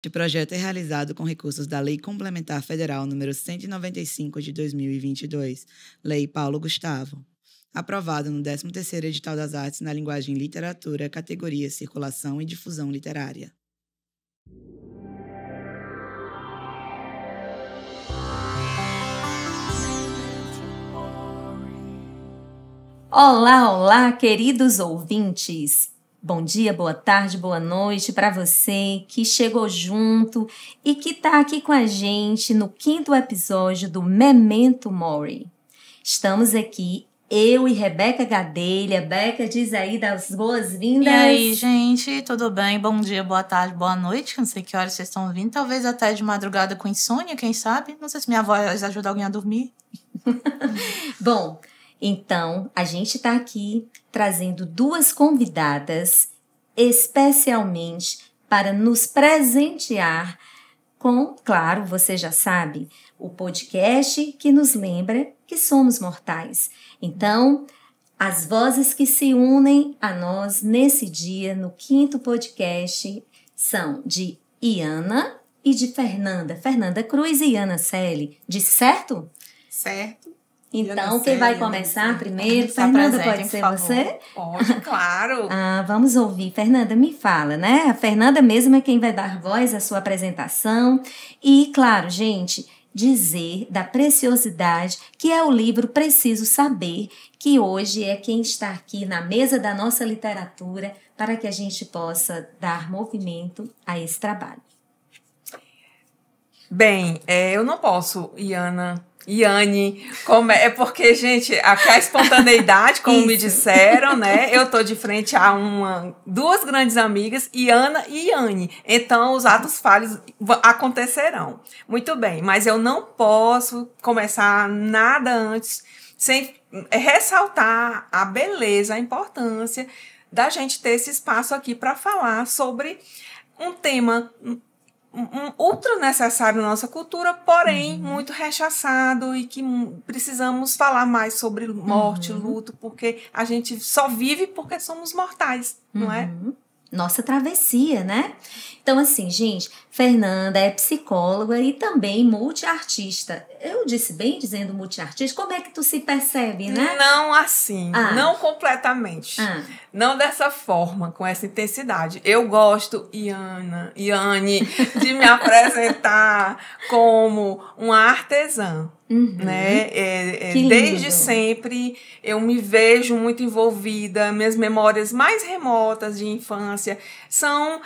Este projeto é realizado com recursos da Lei Complementar Federal nº 195 de 2022, Lei Paulo Gustavo, aprovado no 13º Edital das Artes na linguagem literatura, categoria Circulação e Difusão Literária. Olá, olá, queridos ouvintes! Bom dia, boa tarde, boa noite para você que chegou junto e que está aqui com a gente no 5º episódio do Memento Mori. Estamos aqui, eu e Rebeca Gadelha. Beca, diz aí das boas-vindas. E aí, gente, tudo bem? Bom dia, boa tarde, boa noite. Não sei que horas vocês estão ouvindo. Talvez até de madrugada com insônia, quem sabe? Não sei se minha voz ajuda alguém a dormir. Bom, então, a gente está aqui trazendo duas convidadas especialmente para nos presentear com, claro, você já sabe, o podcast que nos lembra que somos mortais. Então, as vozes que se unem a nós nesse dia, no 5º podcast, são de Iana e de Fernanda. Fernanda Cruz e Iana Selle. Disse certo? Certo. Então, quem vai começar primeiro? Fernanda, pode ser você? Pode, claro. Vamos ouvir. Fernanda, me fala, né? A Fernanda mesmo é quem vai dar voz à sua apresentação. E, claro, gente, dizer da preciosidade que é o livro Preciso Saber, que hoje é quem está aqui na mesa da nossa literatura para que a gente possa dar movimento a esse trabalho. Bem, eu não posso, Iane, é porque, gente, aqui a espontaneidade, como me disseram, né? Eu tô de frente a duas grandes amigas, Iana e Iane. Então, os atos falhos acontecerão. Muito bem, mas eu não posso começar nada antes sem ressaltar a beleza, a importância da gente ter esse espaço aqui para falar sobre um tema ultra necessário na nossa cultura, porém muito rechaçado e que precisamos falar mais sobre morte, luto, porque a gente só vive porque somos mortais, não é? Nossa travessia, né? Então, assim, gente, Fernanda é psicóloga e também multiartista. Eu disse bem dizendo multiartista, como é que tu se percebe, né? Não assim, não completamente. Não dessa forma, com essa intensidade. Eu gosto, Iane, de me apresentar como uma artesã. Né? Desde sempre eu me vejo muito envolvida, minhas memórias mais remotas de infância são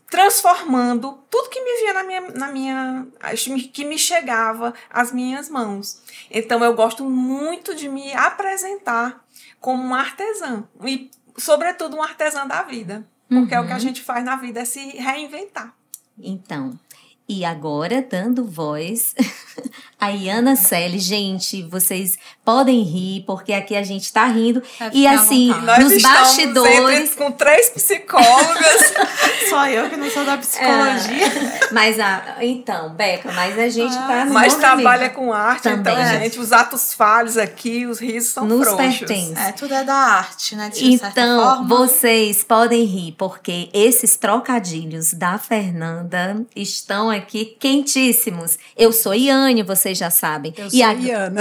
transformando tudo que me via que me chegava às minhas mãos. Então eu gosto muito de me apresentar como uma artesã e, sobretudo, uma artesã da vida, porque é o que a gente faz na vida, é se reinventar. Então, e agora, dando voz a Iana Selle. Gente, vocês podem rir, porque aqui a gente tá rindo. E assim, nos bastidores... com 3 psicólogas. Só eu que não sou da psicologia. Mas, então, Beca, mas a gente tá no Mas movimento. Trabalha com arte, também, então, gente, os atos falhos aqui, os risos são nos frouxos. Pertence. Tudo é da arte, né? Então, vocês podem rir, porque esses trocadilhos da Fernanda estão aqui quentíssimos. Eu sou Iane, vocês já sabem. Eu sou Iana.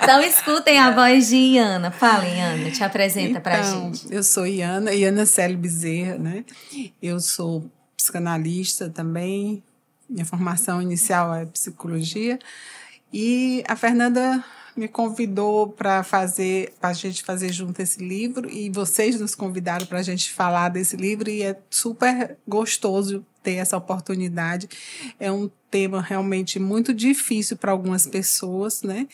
Então escutem a voz de Iana. Fala, Iana, te apresenta pra gente. Eu sou Iana Selle Bezerra, né? Eu sou psicanalista também. Minha formação inicial é psicologia. E a Fernanda me convidou para a gente fazer junto esse livro, e vocês nos convidaram para a gente falar desse livro, e é super gostoso ter essa oportunidade. É um tema realmente muito difícil para algumas pessoas, né?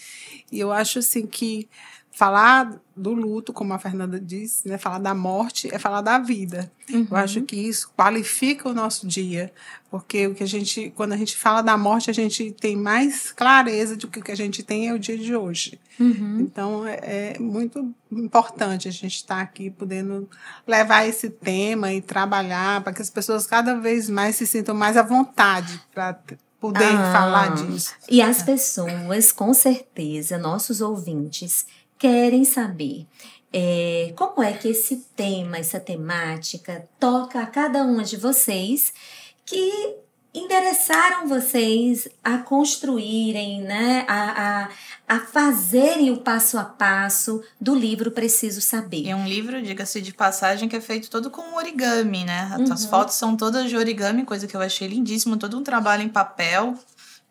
E eu acho assim que falar do luto, como a Fernanda disse, né? Falar da morte é falar da vida. Eu acho que isso qualifica o nosso dia, porque quando a gente fala da morte, a gente tem mais clareza de que o que a gente tem é o dia de hoje. Então, é muito importante a gente estar aqui podendo levar esse tema e trabalhar para que as pessoas cada vez mais se sintam mais à vontade para poder falar disso. E as pessoas, com certeza, nossos ouvintes, querem saber como é que esse tema, essa temática toca a cada uma de vocês que endereçaram vocês a construírem, né, a fazerem o passo a passo do livro Preciso Saber. É um livro, diga-se de passagem, que é feito todo com origami, né? As fotos são todas de origami, coisa que eu achei lindíssimo, todo um trabalho em papel,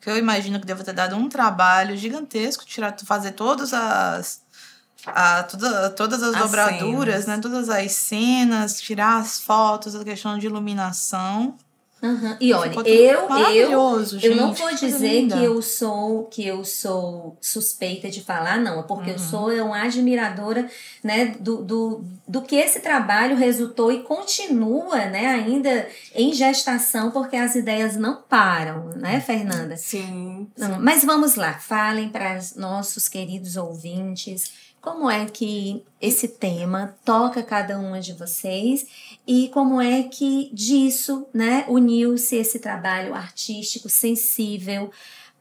que eu imagino que deva ter dado um trabalho gigantesco, fazer todas as dobraduras, né? Todas as cenas, tirar as fotos, a questão de iluminação. E olha, eu não vou dizer que eu sou suspeita de falar, não, é porque eu sou uma admiradora, né, do que esse trabalho resultou e continua, né, ainda em gestação, porque as ideias não param, né, Fernanda? Sim. Não, mas vamos lá, falem para nossos queridos ouvintes como é que esse tema toca cada uma de vocês e como é que disso, né, uniu-se esse trabalho artístico sensível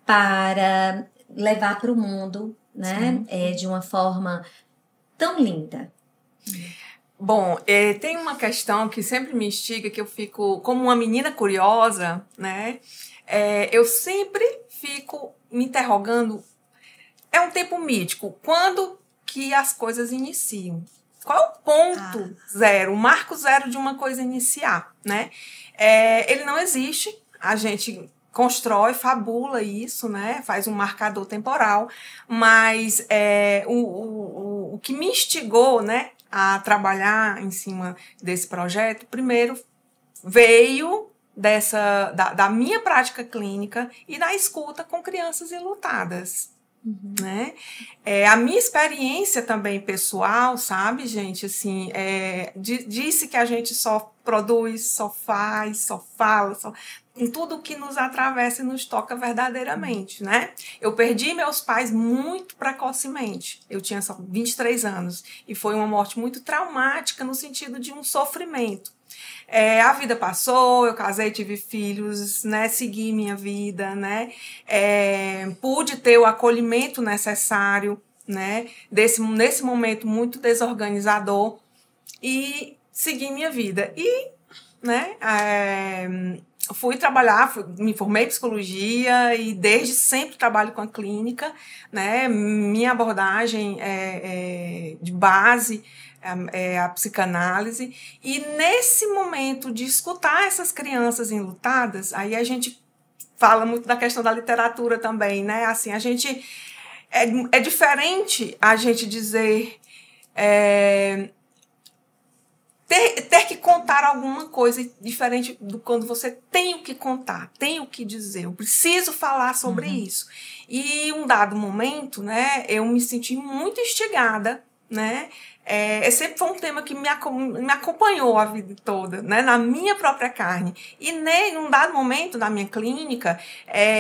para levar para o mundo, né, de uma forma tão linda. Bom, tem uma questão que sempre me instiga, que eu fico como uma menina curiosa, né? Eu sempre fico me interrogando. É um tempo mítico. Quando que as coisas iniciam? Qual é o ponto zero, o marco zero de uma coisa iniciar, né? Ele não existe, a gente constrói, fabula isso, né? Faz um marcador temporal, mas o que me instigou, né, a trabalhar em cima desse projeto, primeiro veio da minha prática clínica e da escuta com crianças enlutadas. Né? A minha experiência também pessoal, sabe, gente, assim, disse que a gente só produz, só faz, só fala, em tudo que nos atravessa e nos toca verdadeiramente, né? Eu perdi meus pais muito precocemente, eu tinha só 23 anos, e foi uma morte muito traumática no sentido de um sofrimento. A vida passou, eu casei, tive filhos, né, segui minha vida, né, pude ter o acolhimento necessário, né, nesse momento muito desorganizador, e segui minha vida. E, né, fui trabalhar, me formei em psicologia e desde sempre trabalho com a clínica, né, minha abordagem de base a psicanálise, e nesse momento de escutar essas crianças enlutadas, aí a gente fala muito da questão da literatura também, né? Assim, a gente é diferente a gente dizer ter que contar alguma coisa diferente do quando você tem o que contar, tem o que dizer, eu preciso falar sobre isso. E um dado momento, né, eu me senti muito instigada, né? Sempre foi um tema que me acompanhou a vida toda, né? Na minha própria carne. E em um dado momento da minha clínica,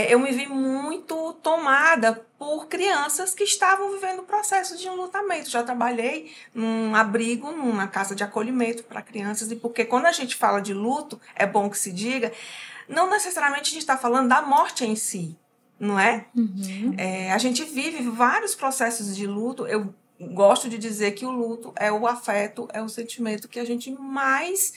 eu me vi muito tomada por crianças que estavam vivendo o processo de enlutamento. Já trabalhei num abrigo, numa casa de acolhimento para crianças, e porque quando a gente fala de luto, é bom que se diga, não necessariamente a gente está falando da morte em si, não é? A gente vive vários processos de luto. Eu gosto de dizer que o luto é o afeto, é o sentimento que a gente mais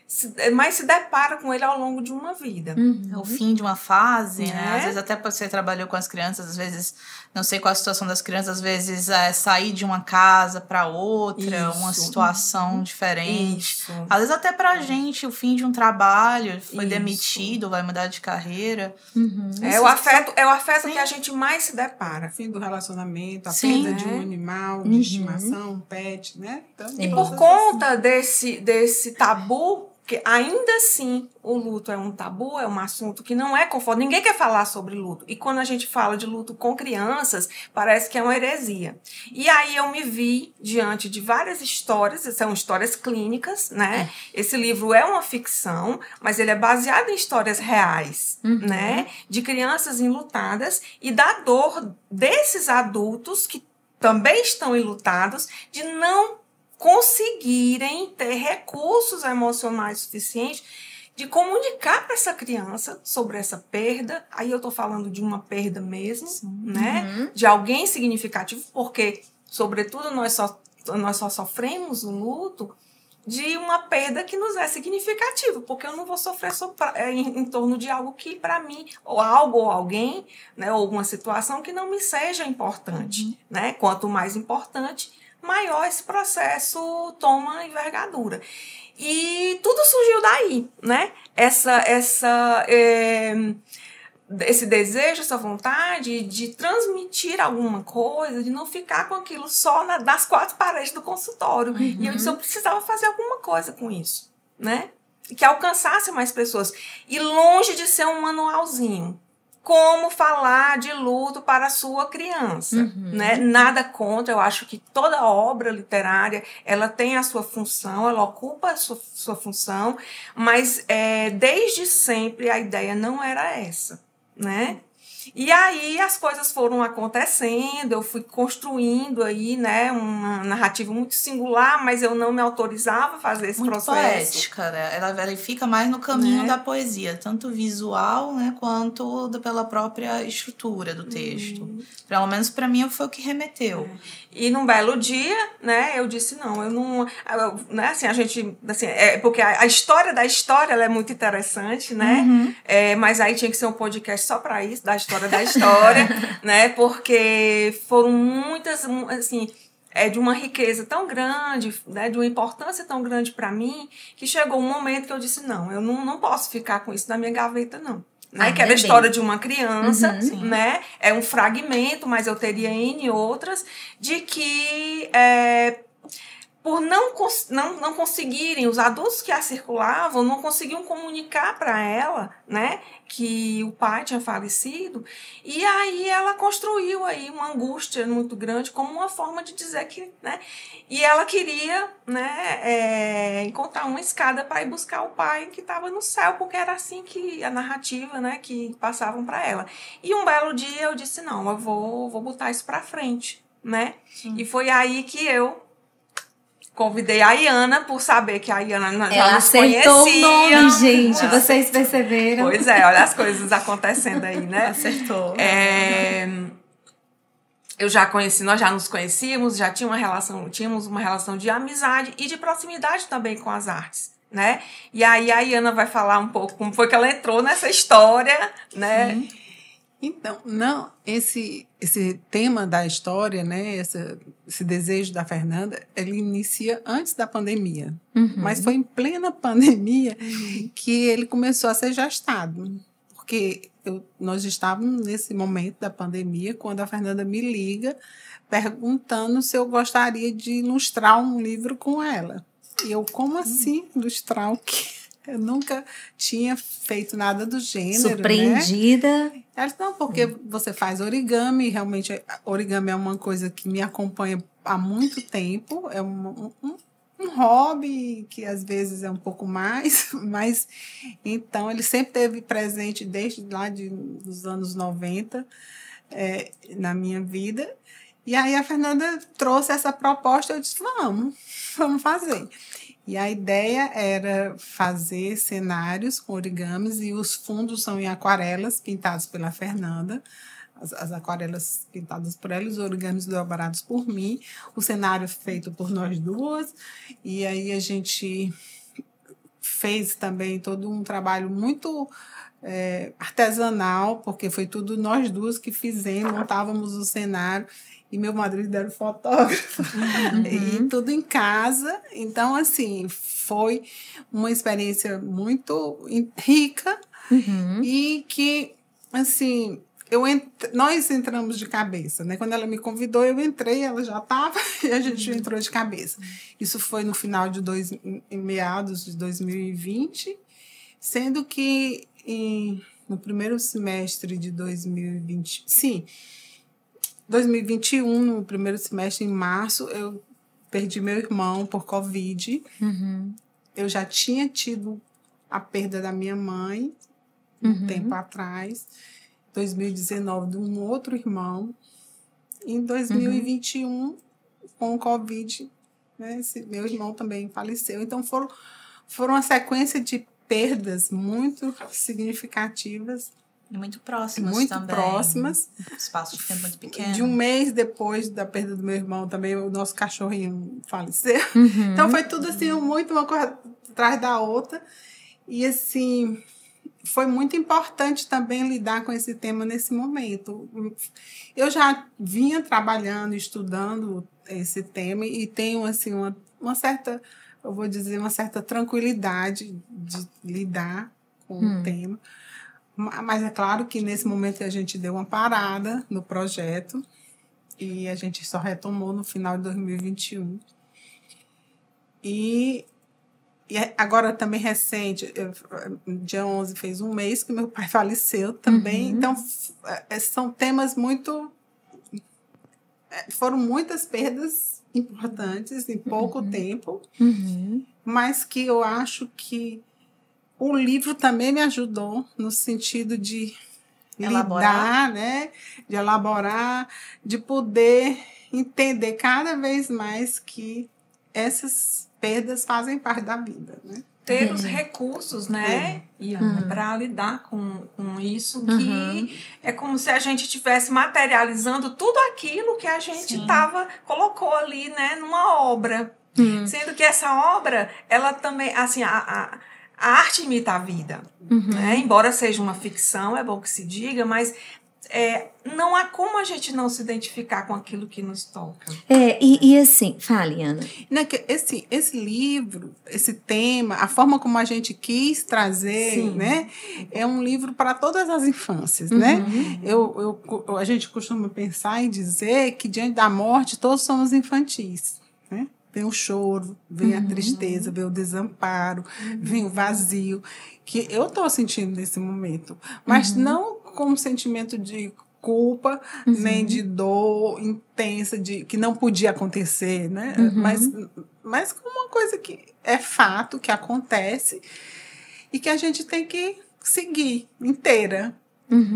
se depara com ele ao longo de uma vida. É o fim de uma fase, né? Às vezes até você trabalhou com as crianças, às vezes, não sei qual a situação das crianças, às vezes sair de uma casa para outra, uma situação diferente. Às vezes até pra gente, o fim de um trabalho, foi demitido, vai mudar de carreira. É o afeto que a gente mais se depara. Fim do relacionamento, a perda de um animal de estimação, um pet, né? Então, e por conta desse tabu, que ainda assim o luto é um tabu, é um assunto que não é confortável. Ninguém quer falar sobre luto. E quando a gente fala de luto com crianças, parece que é uma heresia. E aí eu me vi diante de várias histórias, são histórias clínicas, né? Esse livro é uma ficção, mas ele é baseado em histórias reais, né? De crianças enlutadas e da dor desses adultos que também estão enlutados, de não conseguirem ter recursos emocionais suficientes de comunicar para essa criança sobre essa perda. Aí eu estou falando de uma perda mesmo, né? De alguém significativo, porque, sobretudo, nós só nós só sofremos o luto de uma perda que nos é significativa, porque eu não vou sofrer em torno de algo que, para mim, ou algo ou alguém, né, ou uma situação que não me seja importante. Né? Quanto mais importante, maior esse processo toma envergadura. E tudo surgiu daí, né? Esse desejo, essa vontade de transmitir alguma coisa, de não ficar com aquilo só das quatro paredes do consultório. E eu disse, eu precisava fazer alguma coisa com isso, né? Que alcançasse mais pessoas. E longe de ser um manualzinho. Como falar de luto para a sua criança, né? Nada contra, eu acho que toda obra literária, ela tem a sua função, ela ocupa a sua função, mas desde sempre a ideia não era essa, né? E aí as coisas foram acontecendo, eu fui construindo aí, né, uma narrativa muito singular, mas eu não me autorizava a fazer esse muito processo. Poética, né? Ela fica mais no caminho da poesia, tanto visual, né, quanto pela própria estrutura do texto. Pelo menos para mim foi o que remeteu. E num belo dia, né, eu disse, não, eu não... né, assim, a gente... Assim, porque a história da história, ela é muito interessante, né? Mas aí tinha que ser um podcast só para isso, da história da história, né? Porque foram muitas, assim... de uma riqueza tão grande, né, de uma importância tão grande para mim, que chegou um momento que eu disse, não, eu não posso ficar com isso na minha gaveta, não. Né, que era a história de uma criança, né? É um fragmento, mas eu teria N outras, de que por não conseguirem, os adultos que a circulavam, não conseguiam comunicar para ela, né, que o pai tinha falecido, e aí ela construiu aí uma angústia muito grande como uma forma de dizer que, né, e ela queria, né, encontrar uma escada para ir buscar o pai que estava no céu, porque era assim que a narrativa, né, que passavam para ela. E um belo dia eu disse, não, eu vou botar isso para frente, né? E foi aí que eu convidei a Iana, por saber que a Iana já nos conhecia. Ela acertou o nome, gente. Vocês perceberam? Pois é, olha as coisas acontecendo aí, né? Acertou. Eu já conheci, nós já nos conhecíamos, já tínhamos uma relação de amizade e de proximidade também com as artes, né? E aí a Iana vai falar um pouco como foi que ela entrou nessa história, né? Sim. Então, não, esse tema da história, né, esse desejo da Fernanda, ele inicia antes da pandemia. Mas foi em plena pandemia que ele começou a ser gestado. Porque nós estávamos nesse momento da pandemia, quando a Fernanda me liga, perguntando se eu gostaria de ilustrar um livro com ela. E eu, como assim ilustrar o quê? Eu nunca tinha feito nada do gênero, surpreendida. Né? Ela disse, não, porque você faz origami, realmente origami é uma coisa que me acompanha há muito tempo, é um hobby que às vezes é um pouco mais, mas então ele sempre esteve presente desde lá dos anos 90 na minha vida. E aí a Fernanda trouxe essa proposta, eu disse, vamos fazer. E a ideia era fazer cenários com origamis e os fundos são em aquarelas pintados pela Fernanda, as aquarelas pintadas por ela, os origamis dobrados por mim, o cenário feito por nós duas, e aí a gente fez também todo um trabalho muito artesanal, porque foi tudo nós duas que fizemos, montávamos o cenário, e meu marido era fotógrafo, e tudo em casa. Então, assim, foi uma experiência muito rica e que, assim, nós entramos de cabeça, né? Quando ela me convidou, eu entrei, ela já estava, e a gente entrou de cabeça. Isso foi no final de meados de 2020, sendo que no primeiro semestre de 2021, no primeiro semestre, em março, eu perdi meu irmão por Covid. Eu já tinha tido a perda da minha mãe um tempo atrás. 2019, de um outro irmão. Em 2021, com o Covid, né, meu irmão também faleceu. Então, foram uma sequência de perdas muito significativas E muito próximas muito também. próximas. Espaço de tempo muito pequeno. De um mês depois da perda do meu irmão também, o nosso cachorrinho faleceu. Uhum. Então foi tudo assim, muito uma coisa atrás da outra. E assim, foi muito importante também lidar com esse tema nesse momento. Eu já vinha trabalhando, estudando esse tema e tenho assim uma certa, eu vou dizer, uma certa tranquilidade de lidar com o tema. Mas é claro que nesse momento a gente deu uma parada no projeto e a gente só retomou no final de 2021. E agora também recente, dia 11 fez um mês que meu pai faleceu também. Então, são temas muito... Foram muitas perdas importantes em pouco tempo, mas que eu acho que o livro também me ajudou no sentido de lidar, né? De elaborar, de poder entender cada vez mais que essas perdas fazem parte da vida, né? Ter os recursos, né, Iana, para lidar com isso, que é como se a gente estivesse materializando tudo aquilo que a gente colocou ali, né, numa obra. Sendo que essa obra, ela também, assim, a arte imita a vida, né? Embora seja uma ficção, é bom que se diga, mas não há como a gente não se identificar com aquilo que nos toca. E assim, fale, Ana. Esse livro, esse tema, a forma como a gente quis trazer, né, é um livro para todas as infâncias, né? A gente costuma pensar e dizer que diante da morte todos somos infantis, né? Vem o choro, vem a tristeza, vem o desamparo, vem o vazio, que eu estou sentindo nesse momento. Mas não com um sentimento de culpa, nem de dor intensa, que não podia acontecer, né? Mas como uma coisa que é fato, que acontece, e que a gente tem que seguir inteira.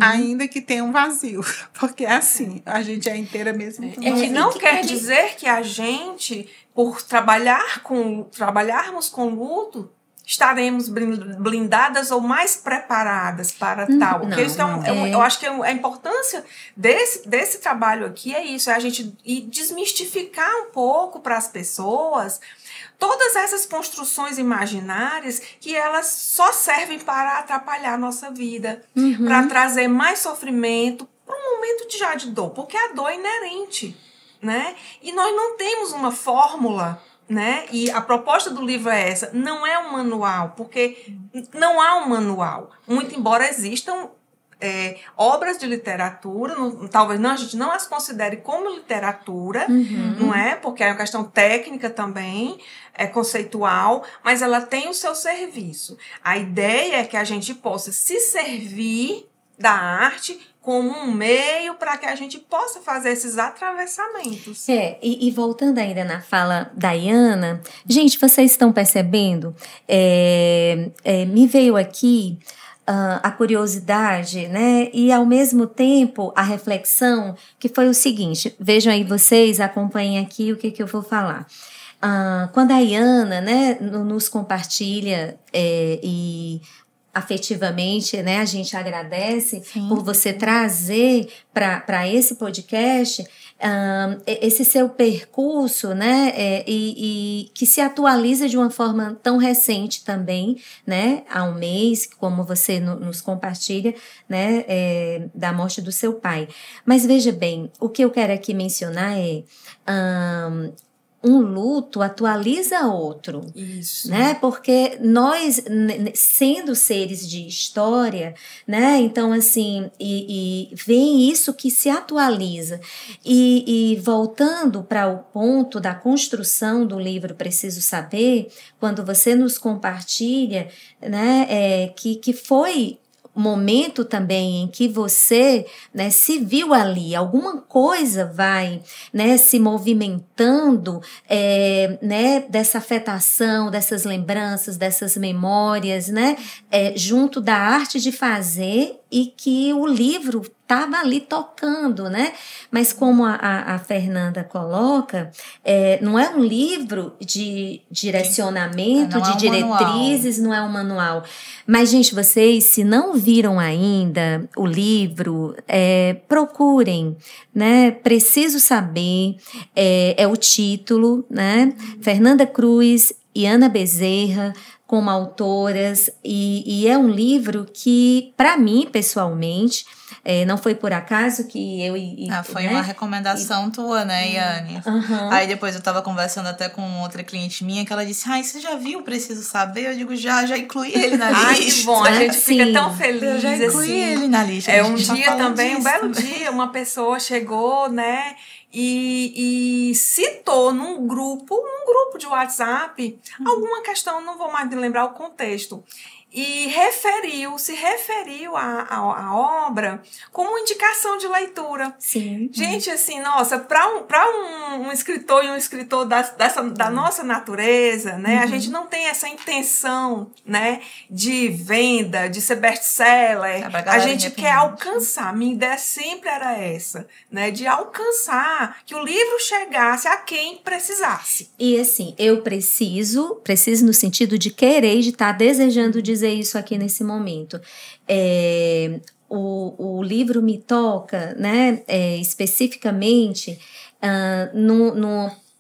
Ainda que tenha um vazio, porque é assim, a gente é inteira mesmo. E que não quer dizer que a gente, por trabalharmos com luto, estaremos blindadas ou mais preparadas para tal. Porque isso eu acho que a importância desse trabalho aqui é isso, é a gente ir desmistificar um pouco para as pessoas todas essas construções imaginárias que elas só servem para atrapalhar a nossa vida, para trazer mais sofrimento para um momento de dor, porque a dor é inerente, né? E nós não temos uma fórmula, né? E a proposta do livro é essa, não é um manual, porque não há um manual, muito embora existam obras de literatura, talvez a gente não as considere como literatura, não é? Porque é uma questão técnica também, é conceitual, mas ela tem o seu serviço. A ideia é que a gente possa se servir da arte como um meio para que a gente possa fazer esses atravessamentos. E voltando ainda na fala da Iana, gente, vocês estão percebendo? Me veio aqui a curiosidade, né? E ao mesmo tempo a reflexão, que foi o seguinte, vejam aí vocês, acompanhem aqui o que eu vou falar. Quando a Iana, né, nos compartilha e afetivamente, né, a gente agradece por você trazer para esse podcast esse seu percurso, né, e que se atualiza de uma forma tão recente também, né, há um mês, como você nos compartilha, né, da morte do seu pai. Mas veja bem, o que eu quero aqui mencionar é um luto atualiza outro. Isso. Né? Porque nós, sendo seres de história, né? Então, assim, e vem isso que se atualiza. E voltando para o ponto da construção do livro Preciso Saber, quando você nos compartilha, né, que foi momento também em que você, né, se viu ali, alguma coisa vai, né, se movimentando, né, dessa afetação, dessas lembranças, dessas memórias, né, junto da arte de fazer e que o livro estava ali tocando, né? Mas como a Fernanda coloca, não é um livro de direcionamento, de diretrizes, não é um manual. Mas, gente, vocês, se não viram ainda o livro, procurem, né? Preciso Saber, é o título, né? Fernanda Cruz e Ana Bezerra como autoras, e é um livro que, para mim, pessoalmente, não foi por acaso que eu foi uma recomendação tua, né, Yane? Aí depois eu tava conversando até com outra cliente minha, que ela disse, você já viu Preciso Saber? Eu digo, já incluí ele na lista. Ai, que bom, a gente fica tão feliz. Eu já incluí ele na lista. Um dia também, um belo dia, uma pessoa chegou, né, e citou num grupo de WhatsApp alguma questão, não vou mais lembrar o contexto, e se referiu à obra como indicação de leitura. Sim. Gente, assim, nossa, para um escritor e um escritor da nossa natureza, né, a gente não tem essa intenção, né, de venda, de ser best-seller. A gente quer alcançar, a minha ideia sempre era essa, né, de alcançar, que o livro chegasse a quem precisasse. E assim, eu preciso no sentido de querer, de estar desejando dizer isso aqui nesse momento. O livro me toca, né, especificamente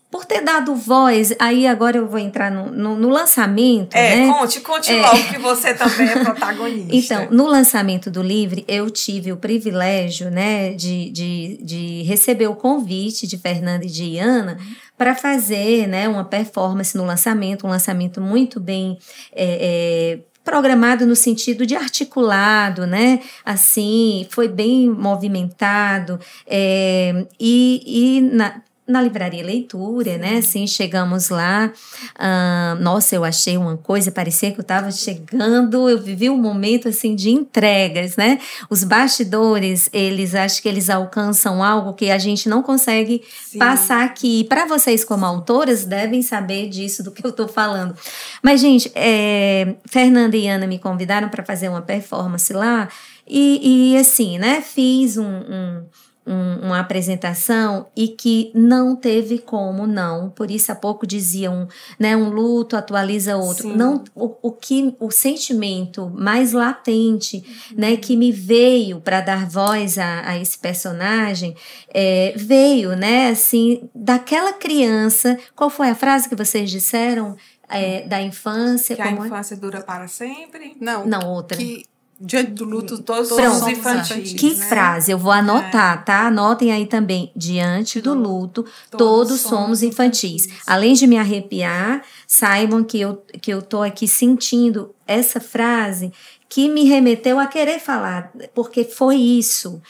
por ter dado voz. Aí agora eu vou entrar no lançamento, né? Conte logo que você também é protagonista. Então, no lançamento do livro, eu tive o privilégio, né, de receber o convite de Fernanda e de Ana para fazer, né, uma performance no lançamento, um lançamento muito bem programado no sentido de articulado, né? Assim, foi bem movimentado, na Livraria Leitura, né? Assim, chegamos lá. Nossa, eu achei uma coisa, parecia que eu estava chegando, eu vivi um momento, assim, de entregas, né? Os bastidores, acho que eles alcançam algo que a gente não consegue passar aqui. E para vocês, como autoras, devem saber disso, do que eu estou falando. Mas, gente, Fernanda e Ana me convidaram para fazer uma performance lá e assim, né? Fiz uma apresentação e que não teve como não, por isso há pouco diziam, né, um luto atualiza outro. Sim. Não, o sentimento mais latente, né, que me veio para dar voz a esse personagem, veio, né, assim, daquela criança. Qual foi a frase que vocês disseram? Da infância. Que a infância dura para sempre? Não, outra. Diante do luto, todos somos infantis. Que frase? Eu vou anotar, tá? Anotem aí também. Diante do luto, todos somos infantis. Além de me arrepiar, saibam que eu tô aqui sentindo essa frase que me remeteu a querer falar, porque foi isso.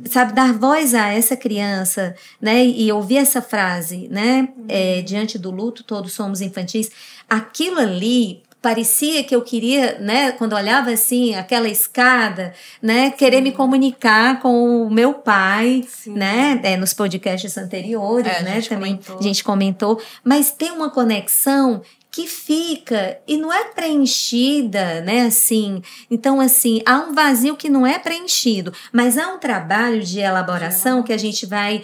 Sabe, dar voz a essa criança, né? E ouvir essa frase, né? Diante do luto, todos somos infantis. Aquilo ali parecia que eu queria, né, quando olhava assim, aquela escada, né, querer me comunicar com o meu pai, né, nos podcasts anteriores, né, também a gente comentou, mas tem uma conexão que fica e não é preenchida, né, assim. Então, assim, há um vazio que não é preenchido, mas há um trabalho de elaboração que a gente vai...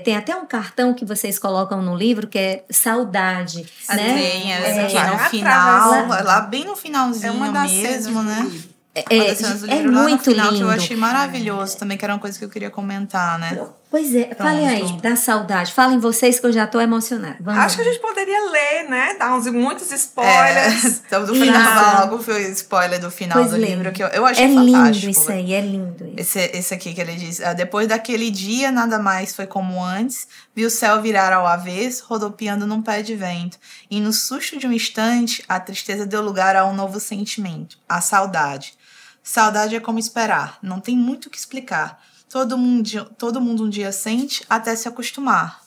tem até um cartão que vocês colocam no livro, que é saudade, né? Tem, aqui no final, lá bem no finalzinho mesmo, né? É muito lindo. Que eu achei maravilhoso também, que era uma coisa que eu queria comentar, né? Pois é, falem aí, da saudade. Falem vocês que eu já estou emocionada. Acho que a gente poderia ler, né? Dar muitos spoilers. Então, do final, logo foi o spoiler do final do livro, que eu achei fantástico. É lindo isso aí, é lindo. Esse aqui que ele diz: depois daquele dia, nada mais foi como antes, vi o céu virar ao avesso, rodopiando num pé de vento. E no susto de um instante, a tristeza deu lugar a um novo sentimento, a saudade. Saudade é como esperar, não tem muito o que explicar. Todo mundo um dia sente até se acostumar.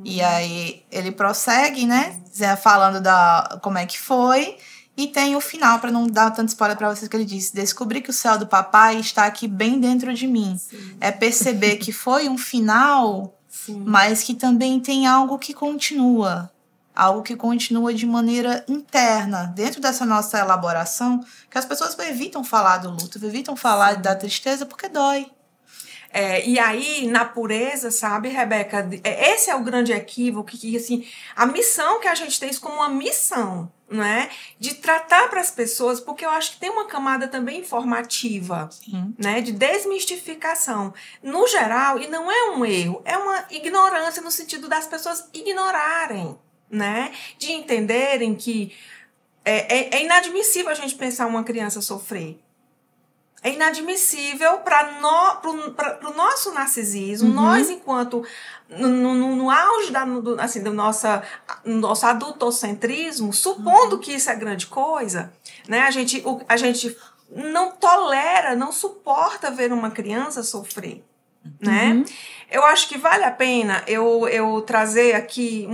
E aí ele prossegue, né? Falando como é que foi. E tem o final, para não dar tanto spoiler para vocês, que ele diz: descobri que o céu do papai está aqui bem dentro de mim. Sim. É perceber que foi um final, mas que também tem algo que continua. algo que continua de maneira interna, dentro dessa nossa elaboração, que as pessoas evitam falar do luto, evitam falar da tristeza porque dói. E aí, na pureza, sabe, Rebeca, esse é o grande equívoco, que assim, a missão que a gente tem isso como uma missão, né, de tratar para as pessoas, porque eu acho que tem uma camada também informativa, né, de desmistificação, no geral, e não é um erro, é uma ignorância no sentido das pessoas ignorarem, né, de entenderem que é inadmissível a gente pensar uma criança sofrer. É inadmissível para o nosso narcisismo, nós, enquanto no auge do nosso adultocentrismo, supondo que isso é grande coisa, né? A gente não tolera, não suporta ver uma criança sofrer. Né? Eu acho que vale a pena eu trazer aqui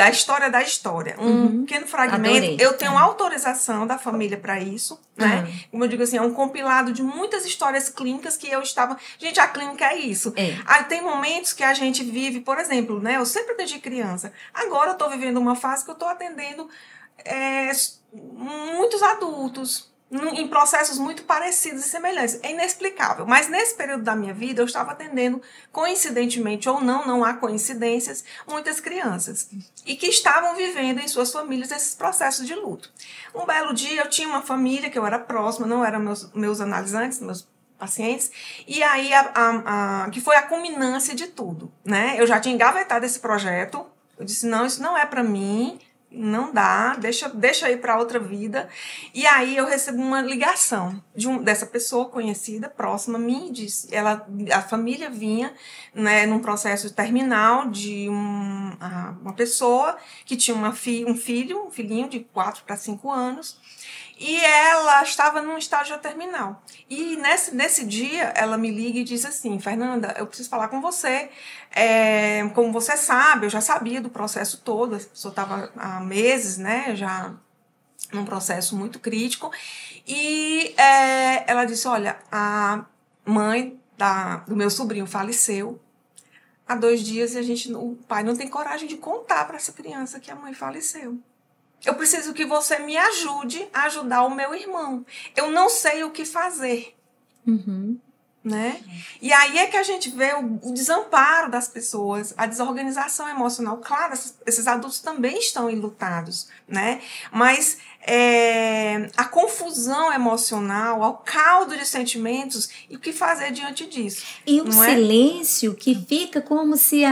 a história da história, um pequeno fragmento. Adorei. Eu tenho autorização da família para isso, né? Como eu digo assim, é um compilado de muitas histórias clínicas que eu estava... Gente, a clínica é isso. Aí tem momentos que a gente vive, por exemplo, né? Eu sempre atendi criança. Agora eu estou vivendo uma fase que eu estou atendendo muitos adultos, em processos muito parecidos e semelhantes. É inexplicável. Mas nesse período da minha vida, eu estava atendendo, coincidentemente ou não há coincidências, muitas crianças. E que estavam vivendo em suas famílias esses processos de luto. Um belo dia, eu tinha uma família que eu era próxima, não eram meus analisantes, meus pacientes, e aí que foi a culminância de tudo, né? Eu já tinha engavetado esse projeto, eu disse, não, isso não é para mim, não dá, deixa ir para outra vida. E aí eu recebo uma ligação dessa pessoa conhecida, próxima a mim, disse, a família vinha, né, num processo terminal de uma pessoa que tinha um filhinho de 4 para 5 anos, e ela estava num estágio terminal. E nesse dia, ela me liga e diz assim, Fernanda, eu preciso falar com você. Como você sabe, eu já sabia do processo todo, eu estava há meses, né, já num processo muito crítico. E ela disse, olha, a mãe do meu sobrinho faleceu há 2 dias e o pai não tem coragem de contar para essa criança que a mãe faleceu. Eu preciso que você me ajude a ajudar o meu irmão. Eu não sei o que fazer. Né? E aí é que a gente vê o desamparo das pessoas, a desorganização emocional. Claro, esses adultos também estão enlutados, né? Mas a confusão emocional, o caldo de sentimentos e o que fazer diante disso. E o silêncio que fica como se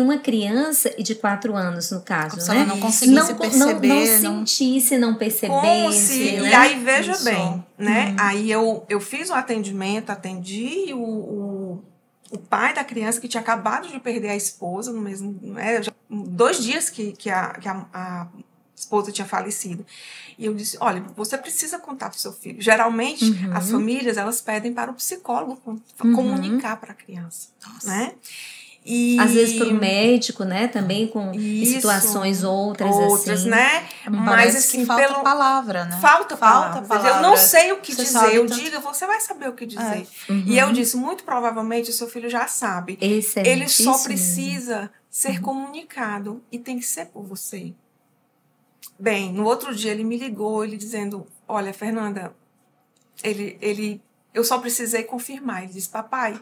uma criança de 4 anos, no caso, como né? Se ela não conseguisse perceber. Não sentisse, não percebesse. Né? E aí, veja bem, né? Aí eu fiz um atendimento, atendi o pai da criança que tinha acabado de perder a esposa, no mesmo, né? 2 dias que a esposa tinha falecido. E eu disse, olha, você precisa contar para o seu filho. Geralmente, as famílias, elas pedem para o psicólogo comunicar para a criança. Nossa. Né? E às vezes para o médico, né? Também com situações outras assim. Né? Mas assim, falta palavra, né? Falta palavra. Eu não sei o que dizer. Eu digo, você vai saber o que dizer. E eu disse, muito provavelmente o seu filho já sabe. Ele só precisa ser comunicado e tem que ser por você. Bem, no outro dia ele me ligou, ele dizendo, olha, Fernanda, eu só precisei confirmar. Ele disse, papai,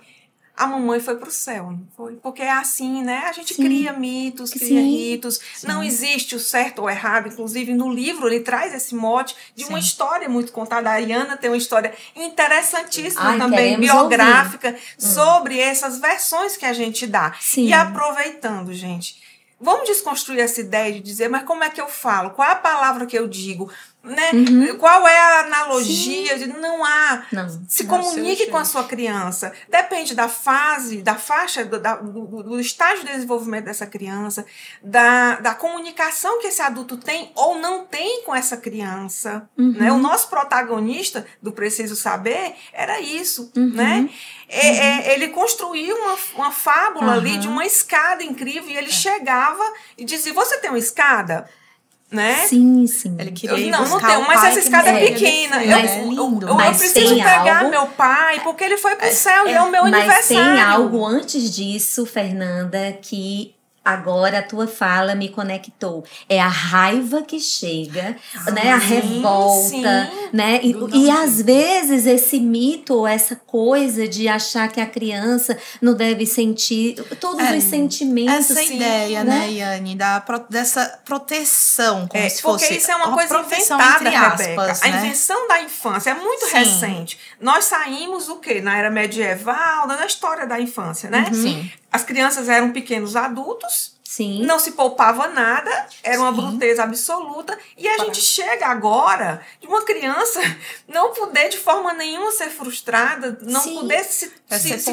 a mamãe foi pro céu, não foi? Porque é assim, né? A gente cria mitos, cria ritos. Não existe o certo ou errado. Inclusive, no livro, ele traz esse mote de uma história muito contada. A Ariana tem uma história interessantíssima também, biográfica, sobre essas versões que a gente dá. E aproveitando, gente, vamos desconstruir essa ideia de dizer, mas como é que eu falo? Qual é a palavra que eu digo? Né? Qual é a analogia? Não há. Se comunique com a sua criança. Depende da fase, da faixa, do estágio de desenvolvimento dessa criança, da comunicação que esse adulto tem ou não tem com essa criança. Né? O nosso protagonista do Preciso Saber era isso. Né? Ele construiu uma fábula ali de uma escada incrível e ele chegava e dizia, você tem uma escada? Né? Sim. Ele queria não tenho, mas essa escada é pequena. Eu preciso pegar meu pai, porque ele foi pro céu e é o meu aniversário. Mas tem algo antes disso, Fernanda, que agora a tua fala me conectou. É a raiva que chega, né? A revolta, né? E às vezes esse mito, ou essa coisa de achar que a criança não deve sentir todos os sentimentos. Essa ideia, né, Yane, dessa proteção, como se fosse... Porque isso é uma coisa inventada, Rebeca. A invenção da infância é muito recente. Nós saímos do quê? Na era medieval, na história da infância, né? Sim. As crianças eram pequenos adultos, Sim. Não se poupava nada, era uma bruteza absoluta. E a gente chega agora de uma criança não poder de forma nenhuma ser frustrada, não poder se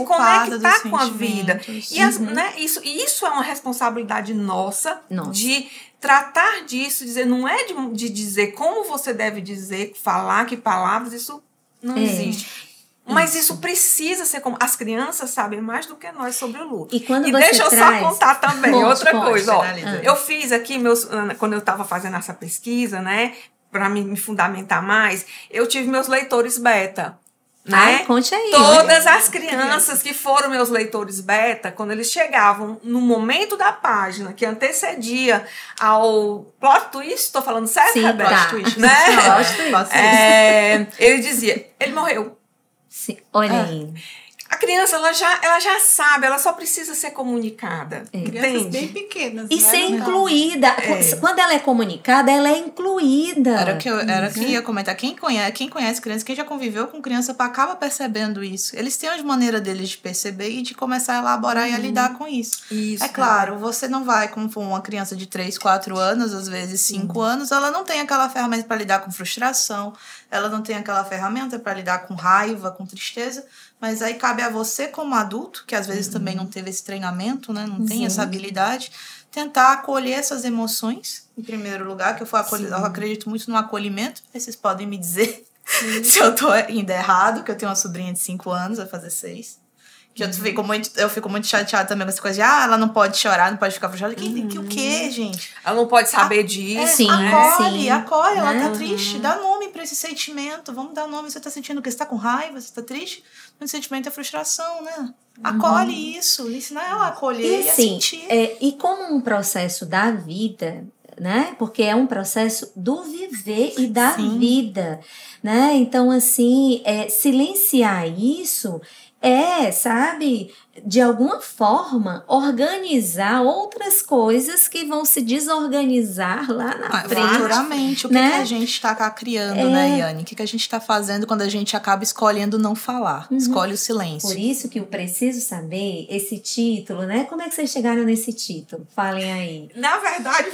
conectar com a vida. E isso é uma responsabilidade nossa. De tratar disso, dizer, não é de dizer como você deve dizer, falar que palavras, isso não existe. Mas isso precisa ser como... As crianças sabem mais do que nós sobre o luto. E quando deixa eu só contar também outra coisa. Ó, eu fiz aqui, quando eu estava fazendo essa pesquisa, né, para me fundamentar mais, eu tive meus leitores beta. Né? Conte aí. Todas as crianças que foram meus leitores beta, quando eles chegavam no momento da página que antecedia ao plot twist, estou falando certo, Rebeca? Plot twist, né? Plot twist. Ele dizia, ele morreu. Sim, olha aí. A criança, ela já sabe, ela só precisa ser comunicada. Crianças bem pequenas. E ser incluída. Quando ela é comunicada, ela é incluída. Era que eu ia comentar. Quem conhece criança, quem já conviveu com criança, acaba percebendo isso. Eles têm uma maneira deles de perceber e de começar a elaborar e a lidar com isso. É claro, você não vai, como for uma criança de 3, 4 anos, às vezes 5 anos, ela não tem aquela ferramenta para lidar com frustração, ela não tem aquela ferramenta para lidar com raiva, com tristeza. Mas aí cabe a você, como adulto, que às vezes também não teve esse treinamento, né? Não tem essa habilidade, tentar acolher essas emoções, em primeiro lugar, que eu acredito muito no acolhimento. Aí vocês podem me dizer se eu tô indo errado, que eu tenho uma sobrinha de 5 anos, vai fazer 6. Que eu fico muito chateada também com essa coisa de ela não pode chorar, não pode ficar frustrada. O quê, gente? Ela não pode saber disso. Acolhe, ela tá triste. Dá nome pra esse sentimento. Vamos dar nome. Você tá sentindo o quê? Você tá com raiva? Você tá triste? O sentimento é frustração, né? Acolhe isso. Ensinar ela a acolher e a sentir. E como um processo da vida, né? Porque é um processo do viver e da vida, né? Então, assim, silenciar isso sabe, de alguma forma, organizar outras coisas que vão se desorganizar lá na frente. Futuramente, o que a gente está criando, né, Yane? O que a gente está fazendo quando a gente acaba escolhendo não falar? Escolhe o silêncio. Por isso que eu preciso saber esse título, né? Como é que vocês chegaram nesse título? Falem aí. Na verdade,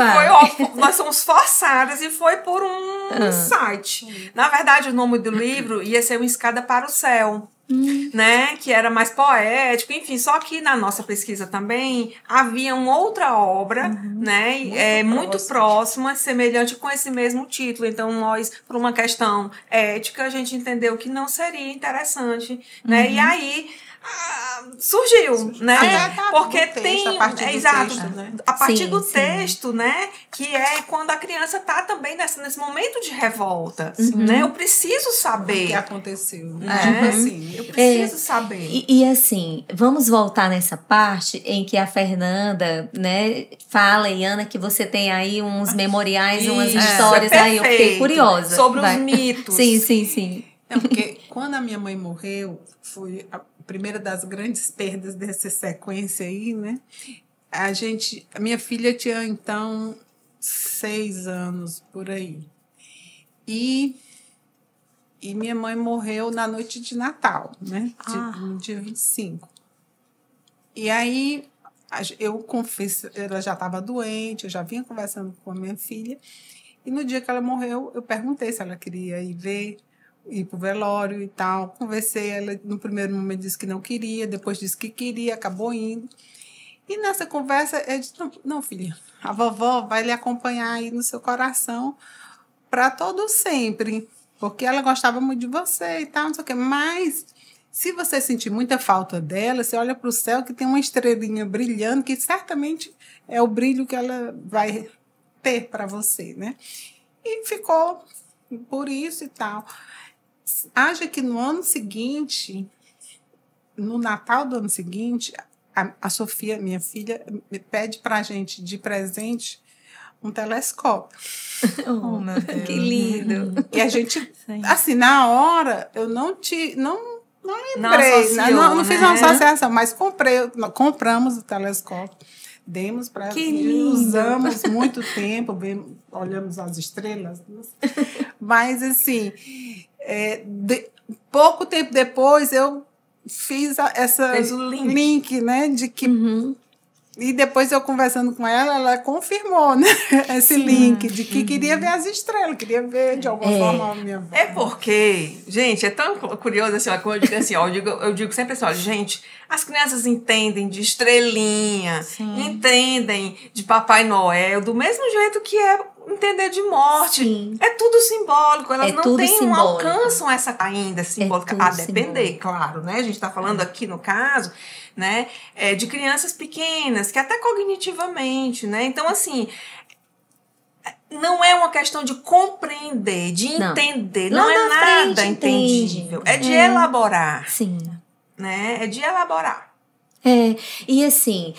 nós somos forçadas e foi por um site. Na verdade, o nome do livro ia ser Uma Escada para o Céu. Né, que era mais poético, enfim, só que na nossa pesquisa também havia uma outra obra, né, muito próxima, semelhante com esse mesmo título. Então nós, por uma questão ética, a gente entendeu que não seria interessante, né, e aí surgiu, né? Porque tem a partir do texto, né? A partir do texto, né? Que é quando a criança está também nesse momento de revolta, né? Eu preciso saber o que aconteceu, né? Assim, eu preciso saber. E assim, vamos voltar nessa parte em que a Fernanda, né, fala, Ana, que você tem aí uns memoriais, umas histórias aí, eu fiquei curiosa. Sobre os mitos. Sim. Porque quando a minha mãe morreu, foi a primeira das grandes perdas dessa sequência aí, né? A minha filha tinha, então, 6 anos, por aí. E minha mãe morreu na noite de Natal, né? No dia 25. E aí, eu confesso, ela já estava doente, eu já vinha conversando com a minha filha. E no dia que ela morreu, eu perguntei se ela queria ir pro velório e tal. Conversei, ela no primeiro momento disse que não queria, depois disse que queria, acabou indo. E nessa conversa, eu disse, não, filha, a vovó vai lhe acompanhar aí no seu coração para todo sempre, porque ela gostava muito de você e tal, não sei o quê. Mas, se você sentir muita falta dela, você olha para o céu que tem uma estrelinha brilhando, que certamente é o brilho que ela vai ter para você, né? E ficou por isso e tal. Haja que no ano seguinte, no Natal do ano seguinte, a Sofia, minha filha, me pede pra gente de presente um telescópio. Oh, meu Deus. Que lindo. E a gente, Sim. assim, na hora, eu não lembrei, não fiz uma né? associação, mas compramos o telescópio, demos para ela, usamos muito tempo, olhamos as estrelas, mas assim, pouco tempo depois eu fiz Fez o link, né, de que e depois eu conversando com ela, ela confirmou, né, esse link de que queria ver as estrelas, queria ver de alguma forma a minha avó. É porque, gente, é tão curioso assim, ó, como eu digo assim, ó, eu digo sempre assim, ó, gente, as crianças entendem de estrelinha, entendem de Papai Noel, do mesmo jeito que é entender de morte. Sim. É tudo simbólico, elas não simbólico. alcançam essa ainda simbólica, tudo a depender, simbólico. claro, né? A gente está falando aqui no caso, né, de crianças pequenas, que até cognitivamente, né? Então, assim, não é uma questão de compreender, de entender, não é nada entendível, é de elaborar, Sim. né? É de elaborar. E assim,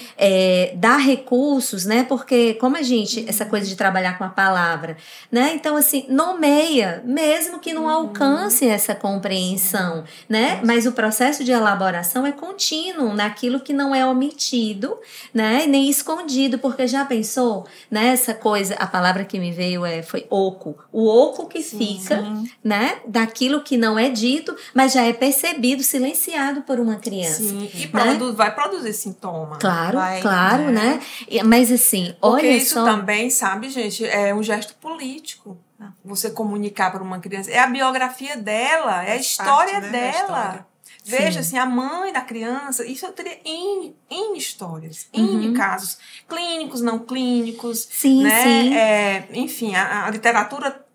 dar recursos, né? Porque como a gente, essa coisa de trabalhar com a palavra, né? Então, assim, nomeia, mesmo que não alcance essa compreensão, né? Mas o processo de elaboração é contínuo naquilo que não é omitido, né? Nem escondido, porque já pensou, né? Essa coisa, a palavra que me veio foi oco. O oco que fica, né? Daquilo que não é dito, mas já é percebido, silenciado por uma criança. Sim, e né? vai produzir sintoma. Claro, né? Mas assim, porque olha isso só... também, sabe, gente, é um gesto político. Você comunicar para uma criança. É a biografia dela, é a história dela. Veja, assim, a mãe da criança, isso eu teria N histórias, N casos, clínicos, não clínicos, né? Enfim, a literatura,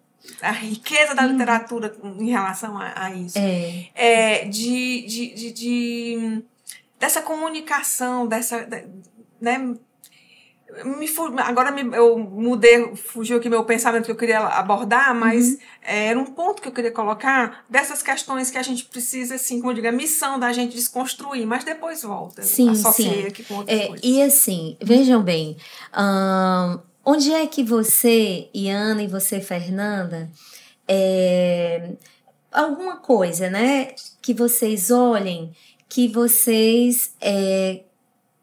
a riqueza da literatura em relação a isso. Dessa comunicação, né? Agora eu mudei, fugiu aqui meu pensamento que eu queria abordar, mas era um ponto que eu queria colocar dessas questões que a gente precisa, assim, como eu digo, a missão da gente desconstruir, mas depois volta. Associei aqui com outras coisas. E assim, vejam bem, onde é que você, Iana, e você, Fernanda, alguma coisa, né, que vocês olhem, que vocês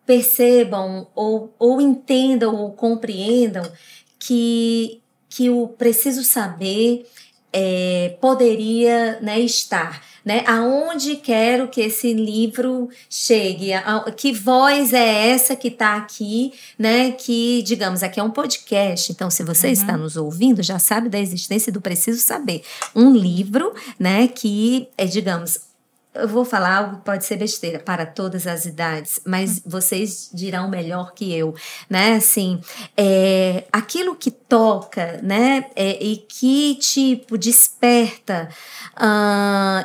percebam ou entendam ou compreendam que o preciso saber poderia, né, estar, né? Aonde quero que esse livro chegue, que voz é essa que está aqui, né? Que, digamos, aqui é um podcast, então se você está nos ouvindo, já sabe da existência do Preciso Saber, um livro, né, que digamos, eu vou falar algo que pode ser besteira para todas as idades, mas vocês dirão melhor que eu, né? Assim, aquilo que toca, né? E que tipo desperta,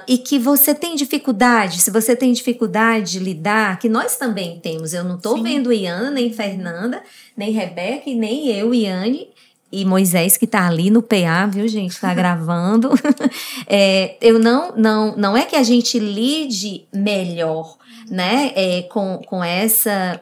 e que você tem dificuldade, se você tem dificuldade de lidar, que nós também temos. Eu não estou vendo Iana, nem Fernanda, nem Rebeca, e nem eu, Iane, e Moisés, que tá ali no PA, viu, gente? Tá gravando. Eu não é que a gente lide melhor, né? Com essa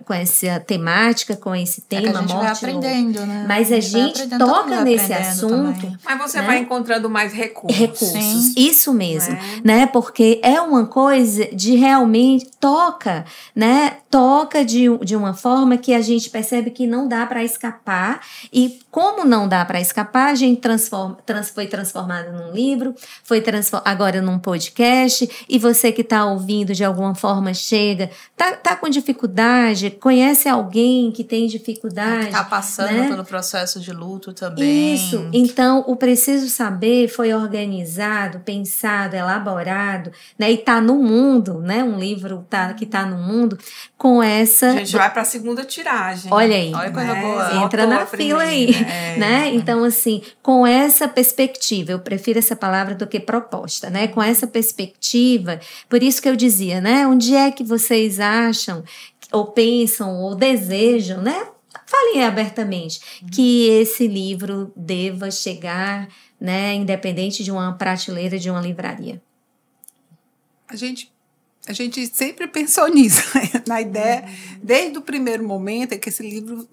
temática, com esse tema, a gente vai aprendendo, né? Mas a gente toca nesse assunto. Também. Mas você vai encontrando mais recursos. Recursos, isso mesmo, né? Porque é uma coisa de realmente toca, né? Toca de uma forma que a gente percebe que não dá para escapar, e como não dá para escapar, a gente foi transformado num livro, agora num podcast, e você que está ouvindo de alguma forma chega, tá com dificuldade, conhece alguém que tem dificuldade. Tá passando, né, pelo processo de luto também. Isso, então o Preciso Saber foi organizado, pensado, elaborado, né, e tá no mundo, né, um livro que tá no mundo, com essa... A gente vai para a segunda tiragem. Olha aí, olha coisa boa. Entra na fila aí, né? Então, assim, com essa perspectiva, eu prefiro essa palavra do que proposta, né? Com essa perspectiva, por isso que eu dizia, né? Onde é que vocês acham, ou pensam, ou desejam, né? Falem abertamente que esse livro deva chegar, né? Independente de uma prateleira de uma livraria. A gente a gente sempre pensou nisso, na ideia, desde o primeiro momento, é que esse livro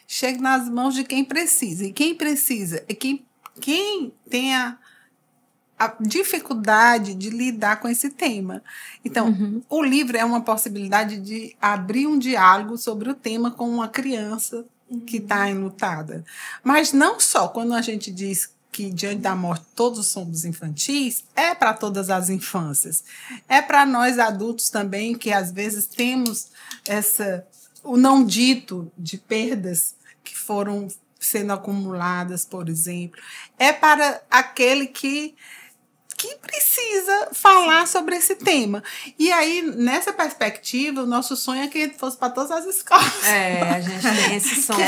chegue nas mãos de quem precisa. E quem precisa é quem tem a dificuldade de lidar com esse tema. Então, o livro é uma possibilidade de abrir um diálogo sobre o tema com uma criança que está enlutada. Mas não só quando a gente diz que diante da morte todos somos infantis, é para todas as infâncias. É para nós adultos também, que às vezes temos o não dito de perdas que foram sendo acumuladas, por exemplo. É para aquele que precisa falar sobre esse tema. E aí, nessa perspectiva, o nosso sonho é que fosse para todas as escolas. A gente tem esse sonho.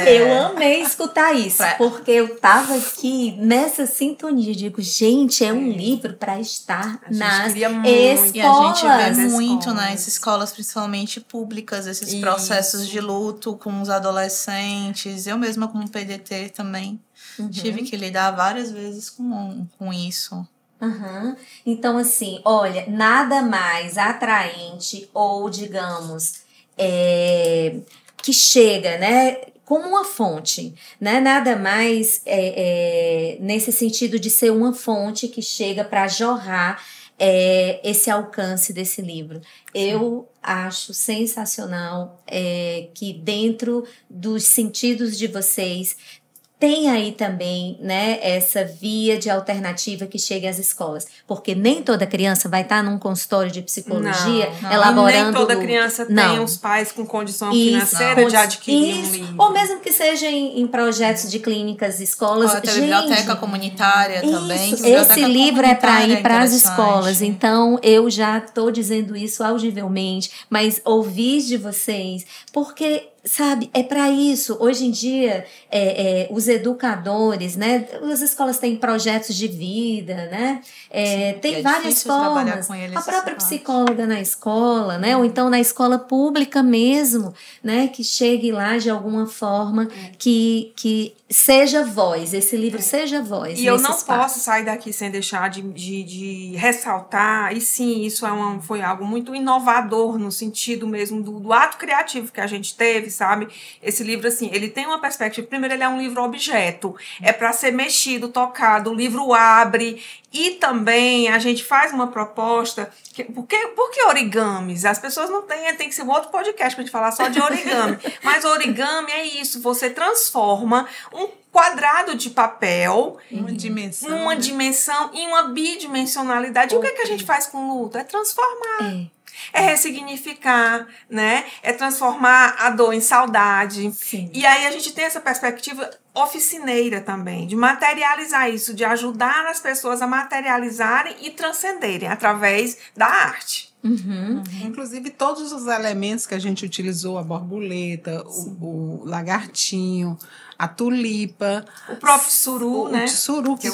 Eu amei escutar isso, porque eu estava aqui nessa sintonia. Digo, gente, é um livro para estar nas escolas. E a gente vê muito nas escolas, principalmente públicas, esses processos de luto com os adolescentes. Eu mesma, como PDT, também tive que lidar várias vezes com isso. Então, assim, olha, nada mais atraente ou, digamos, que chega, né, como uma fonte, né? Nada mais nesse sentido de ser uma fonte que chega para jorrar esse alcance desse livro. Eu acho sensacional que dentro dos sentidos de vocês tem aí também, né, essa via de alternativa que chegue às escolas. Porque nem toda criança vai estar num consultório de psicologia elaborando... Nem toda criança tem os pais com condição financeira de adquirir um livro. Ou mesmo que seja em projetos de clínicas, escolas. Ou até biblioteca comunitária também. Esse livro é para ir para as escolas. Então, eu já estou dizendo isso audivelmente, mas ouvir de vocês, porque... Sabe, é para isso. Hoje em dia, os educadores, né? As escolas têm projetos de vida, né? Tem várias formas. A própria psicóloga na escola, né? Ou então na escola pública mesmo, né? Que chegue lá de alguma forma, que seja voz, esse livro seja voz. E eu não posso sair daqui sem deixar de ressaltar, e sim, isso foi algo muito inovador no sentido mesmo do ato criativo que a gente teve, sabe? Esse livro, assim, ele tem uma perspectiva, primeiro ele é um livro objeto, é para ser mexido, tocado, o livro abre, e também a gente faz uma proposta, por que origamis? As pessoas não tem que ser um outro podcast pra gente falar só de origami, mas origami é isso, você transforma um quadrado de papel numa dimensão e uma bidimensionalidade. E o que a gente faz com o luto? É transformar. É ressignificar, né? É transformar a dor em saudade. Sim. E aí a gente tem essa perspectiva oficineira também, de materializar isso, de ajudar as pessoas a materializarem e transcenderem através da arte. Inclusive, todos os elementos que a gente utilizou, a borboleta, o lagartinho, a tulipa, o próprio tsuru, né? O tsuru, que é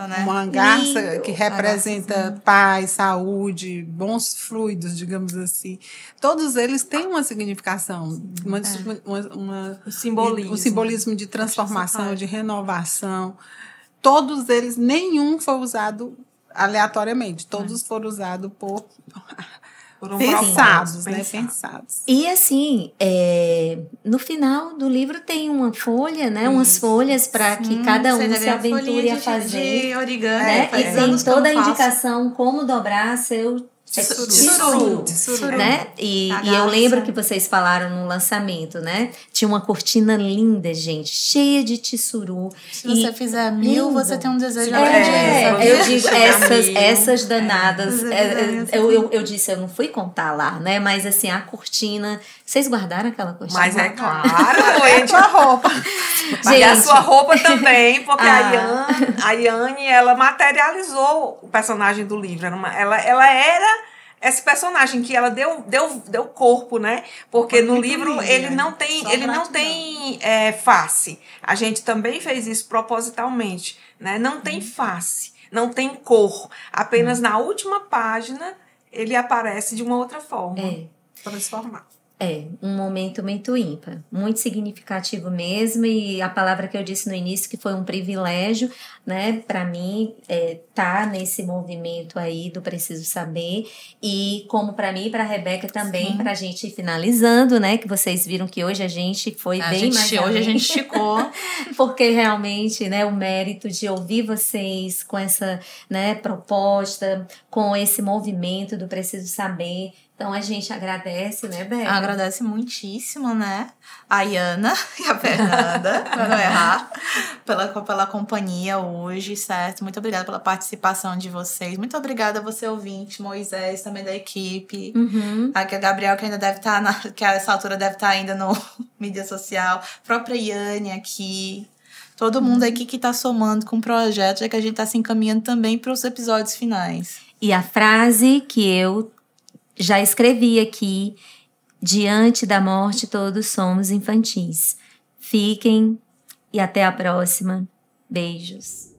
né? uma garça que representa paz, saúde, bons fluidos, digamos assim. Todos eles têm uma significação, um simbolismo de transformação, de renovação. Todos eles, nenhum foi usado aleatoriamente, todos foram usados pensados, né? Pensados. E assim, no final do livro tem uma folha, né? Umas folhas para que cada um se aventure a fazer. De origami, né? E tem toda a indicação como dobrar seu tsuru, né? E eu lembro que vocês falaram no lançamento, né? Tinha uma cortina linda, gente, cheia de tsuru. Se você fizer 1000, você tem um desejo eu digo, essas danadas, eu disse, eu não fui contar lá, né? Mas assim, a cortina, vocês guardaram aquela cortina? Mas é claro, doente a roupa. E a sua roupa também, porque a Yane, ela materializou o personagem do livro. Ela era esse personagem que ela deu corpo, né? Porque no livro ele não tem face. A gente também fez isso propositalmente, né? Não tem face, não tem cor. Apenas na última página ele aparece de uma outra forma. Transformar. Um momento muito ímpar, muito significativo mesmo, e a palavra que eu disse no início, que foi um privilégio, né, para mim, tá nesse movimento aí do Preciso Saber, e como para mim e para a Rebeca também, para a gente ir finalizando, né, que vocês viram que hoje a gente foi bem mais além. Hoje a gente esticou. Porque realmente, né, o mérito de ouvir vocês com essa, né, proposta, com esse movimento do Preciso Saber. Então, a gente agradece, né, Beca? Agradece muitíssimo, né? A Iana e a Fernanda, pra não errar, pela companhia hoje, certo? Muito obrigada pela participação de vocês. Muito obrigada a você, ouvinte, Moisés, também da equipe. Aqui a Gabriel, que ainda deve estar, que a essa altura deve estar ainda no mídia social. A própria Iane aqui. Todo mundo aqui que está somando com o projeto, já que a gente está se encaminhando também para os episódios finais. E a frase que eu já escrevi aqui: diante da morte todos somos infantis. Fiquem e até a próxima. Beijos.